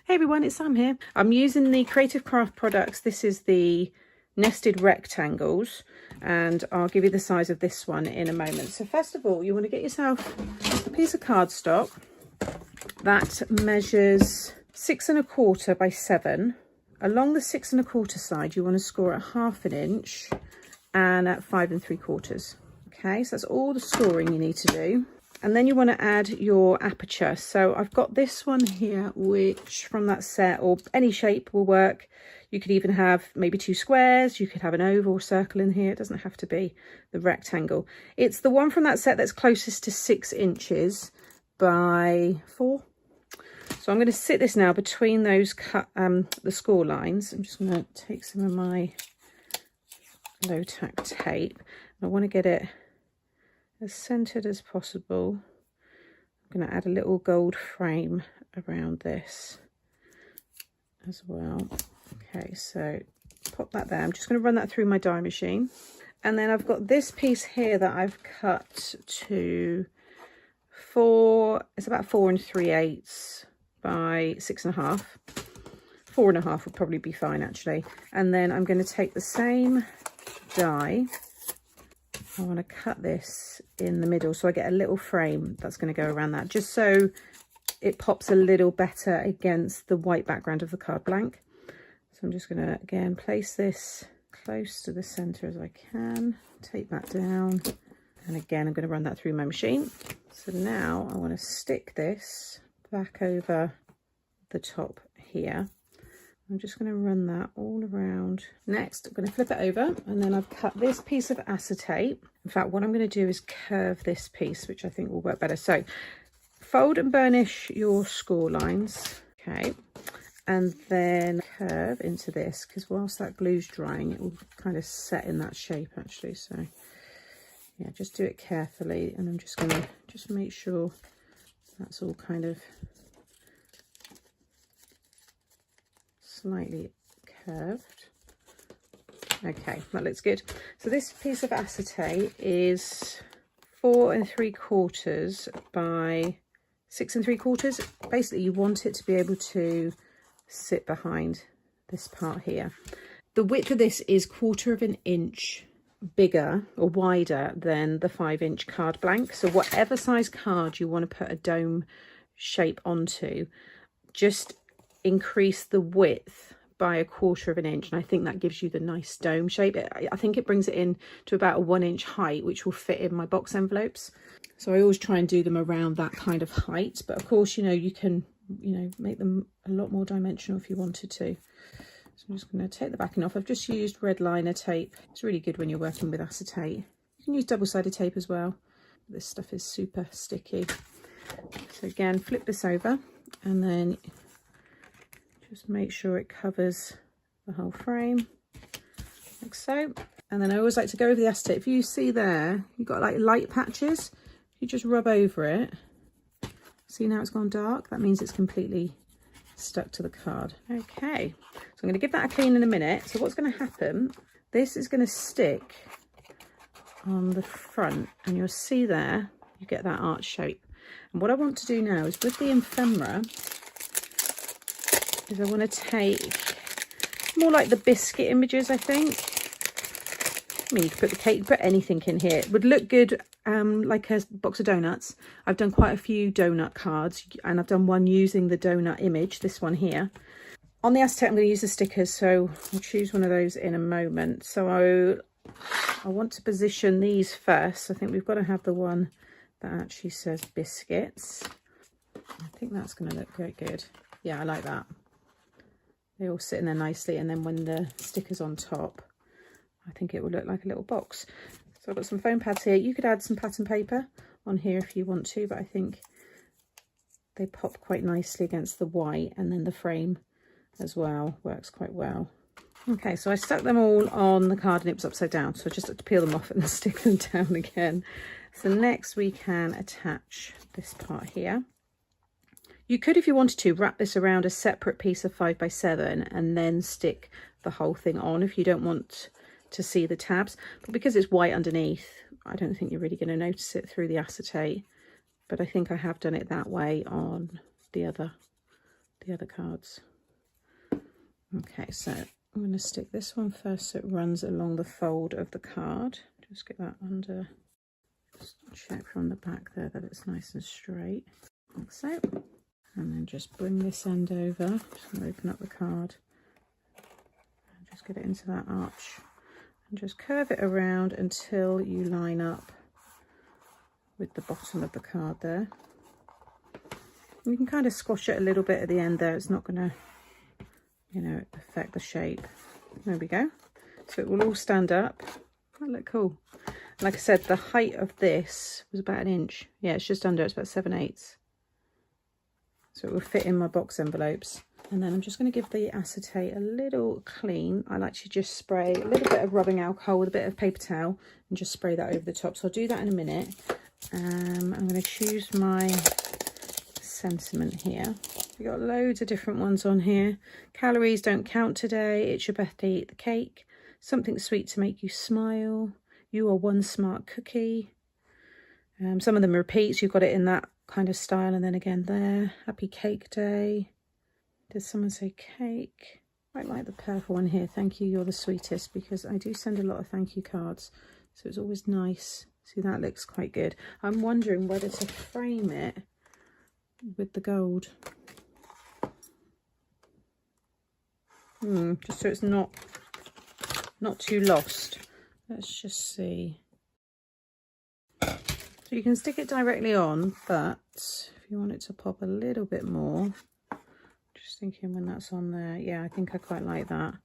Hey everyone, it's Sam here. I'm using the Creative Craft products. This is the nested rectangles, and I'll give you the size of this one in a moment. So first of all, you want to get yourself a piece of cardstock that measures 6 1/4 by 7. Along the 6 1/4 side, you want to score at 1/2 inch and at 5 3/4. Okay, so that's all the scoring you need to do. And then you want to add your aperture. So I've got this one here, which from that set, or any shape will work. You could even have maybe 2 squares. You could have an oval or circle in here. It doesn't have to be the rectangle. It's the one from that set that's closest to 6 inches by 4. So I'm going to sit this now between those the score lines. I'm just going to take some of my low tack tape. I want to get it as centered as possible. I'm going to add a little gold frame around this as well. Okay, so pop that there. I'm just going to run that through my die machine. And then I've got this piece here that I've cut to it's about 4 3/8 by 6 1/2. 4 1/2 would probably be fine actually. And then I'm going to take the same die. I want to cut this in the middle so I get a little frame that's going to go around that, just so it pops a little better against the white background of the card blank. So I'm just going to again place this close to the center as I can, take that down, and again I'm going to run that through my machine. So now I want to stick this back over the top here. I'm just going to run that all around. Next, I'm going to flip it over, and then I've cut this piece of acetate. In fact, what I'm going to do is curve this piece, which I think will work better. So fold and burnish your score lines, okay, and then curve into this, because whilst that glue's drying, it will kind of set in that shape actually. So yeah, just do it carefully, and I'm just going to just make sure that's all kind of slightly curved. Okay, that looks good. So this piece of acetate is 4 3/4 by 6 3/4. Basically, you want it to be able to sit behind this part here. The width of this is 1/4 inch bigger or wider than the 5-inch card blank. So whatever size card you want to put a dome shape onto, just increase the width by 1/4 inch, and I think that gives you the nice dome shape. I think it brings it in to about a 1 inch height, which will fit in my box envelopes. So I always try and do them around that kind of height, but of course, you know, you can, you know, make them a lot more dimensional if you wanted to. So I'm just going to take the backing off. I've just used red liner tape. It's really good when you're working with acetate. You can use double-sided tape as well. This stuff is super sticky. So again, flip this over, and then just make sure it covers the whole frame, like so. And then I always like to go over the acetate. If you see there, you've got like light patches, you just rub over it. See now it's gone dark? That means it's completely stuck to the card. Okay, so I'm going to give that a clean in a minute. So what's going to happen, this is going to stick on the front, and you'll see there, you get that arch shape. And what I want to do now is with the ephemera, is I want to take more like the biscuit images, I think. I mean, you could put the cake, put anything in here. It would look good like a box of donuts. I've done quite a few donut cards, and I've done one using the donut image, this one here. On the acetate, I'm going to use the stickers, so I'll choose one of those in a moment. So I want to position these first. I think we've got to have the one that actually says biscuits. I think that's going to look quite good. Yeah, I like that. They all sit in there nicely, and then when the sticker's on top, I think it will look like a little box. So I've got some foam pads here. You could add some pattern paper on here if you want to, but I think they pop quite nicely against the white, and then the frame as well works quite well. Okay, so I stuck them all on the card and it was upside down, so I just had to peel them off and stick them down again. So next we can attach this part here. You could, if you wanted to, wrap this around a separate piece of 5 by 7 and then stick the whole thing on if you don't want to see the tabs. But because it's white underneath, I don't think you're really going to notice it through the acetate. But I think I have done it that way on the other the other cards. Okay, so I'm going to stick this one first so it runs along the fold of the card. Just get that under, just check from the back there that it's nice and straight, like so. And then just bring this end over, just going to open up the card and just get it into that arch and just curve it around until you line up with the bottom of the card there. You can kind of squash it a little bit at the end there, it's not going to, you know, affect the shape. There we go. So it will all stand up. That look cool. Like I said, the height of this was about 1 inch. Yeah, it's just under, it's about 7/8. So it will fit in my box envelopes. And then I'm just going to give the acetate a little clean. I like to just spray a little bit of rubbing alcohol with a bit of paper towel and just spray that over the top. So I'll do that in a minute. I'm going to choose my sentiment here. We've got loads of different ones on here. Calories don't count today. It's your birthday, eat the cake. Something sweet to make you smile. You are one smart cookie. Some of them repeats. You've got it in that kind of style, and then again there. Happy cake day. Did someone say cake? I like the purple one here. Thank you, you're the sweetest, because I do send a lot of thank you cards, so it's always nice. See, that looks quite good. I'm wondering whether to frame it with the gold. Just so it's not too lost. Let's just see. So you can stick it directly on, but if you want it to pop a little bit more, just thinking when that's on there, yeah, I think I quite like that.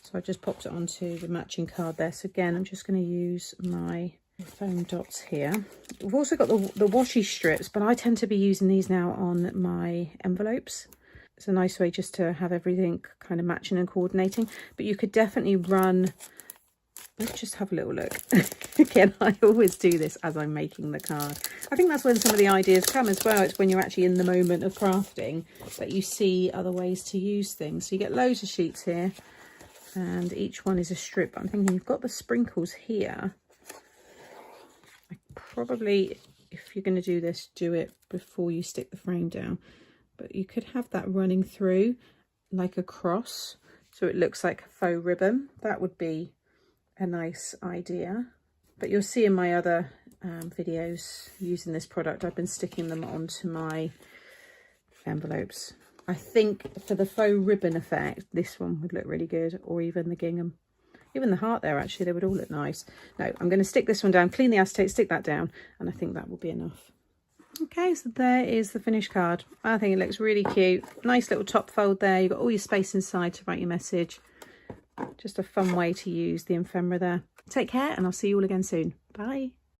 So I just popped it onto the matching card there. So again, I'm just going to use my foam dots here. We've also got the washi strips, but I tend to be using these now on my envelopes. It's a nice way just to have everything kind of matching and coordinating, but you could definitely run, let's just have a little look. Again, I always do this as I'm making the card. I think that's when some of the ideas come as well. It's when you're actually in the moment of crafting that you see other ways to use things. So you get loads of sheets here and each one is a strip. I'm thinking you've got the sprinkles here. Probably, if you're going to do this, do it before you stick the frame down, but you could have that running through like a cross so it looks like a faux ribbon. That would be a nice idea. But you'll see in my other videos using this product, I've been sticking them onto my envelopes. I think for the faux ribbon effect, this one would look really good, or even the gingham. Even the heart there, actually, they would all look nice. No, I'm going to stick this one down, clean the acetate, stick that down, and I think that will be enough. Okay, so there is the finished card. I think it looks really cute. Nice little top fold there. You've got all your space inside to write your message. Just a fun way to use the ephemera there. Take care, and I'll see you all again soon. Bye.